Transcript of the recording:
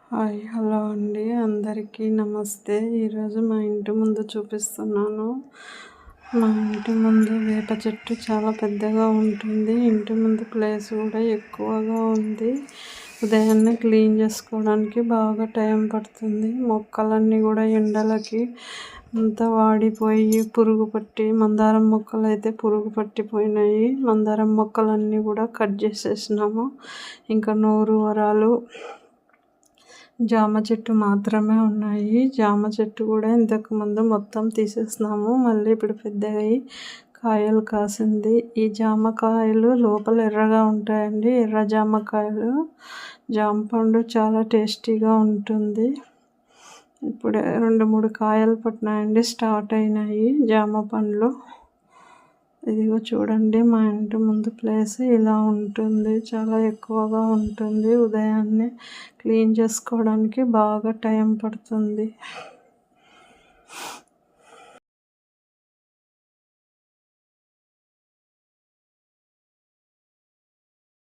Hi hello అండి, అందరికీ నమస్తే. ఈరోజు మా ఇంటి ముందు చూపిస్తున్నాను. మా ఇంటి ముందు వేప చెట్టు చాలా పెద్దగా ఉంటుంది. ఇంటి ముందు ప్లేస్ కూడా ఎక్కువగా ఉంది. ఉదయాన్నే క్లీన్ చేసుకోవడానికి బాగా టైం పడుతుంది. మొక్కలన్నీ కూడా ఎండలకి అంతా వాడిపోయి పురుగు పట్టి, మందారం మొక్కలు అయితే పురుగు పట్టిపోయినాయి. మందారం మొక్కలన్నీ కూడా కట్ చేసేసినాము. ఇంకా నూరు వరాలు, జామ చెట్టు మాత్రమే ఉన్నాయి. జామ చెట్టు కూడా ఇంతకుముందు మొత్తం తీసేసినాము. మళ్ళీ ఇప్పుడు పెద్దగా కాయలు కాసింది. ఈ జామకాయలు లోపల ఎర్రగా ఉంటాయండి. ఎర్ర జామకాయలు. జామ పండు చాలా టేస్టీగా ఉంటుంది. ఇప్పుడు 2-3 కాయలు పట్టినాయండి, స్టార్ట్ అయినాయి జామ పండ్లు. ఇదిగో చూడండి, మా ఇంటి ముందు ప్లేస్ ఇలా ఉంటుంది. చాలా ఎక్కువగా ఉంటుంది. ఉదయాన్నే క్లీన్ చేసుకోవడానికి బాగా టైం పడుతుంది.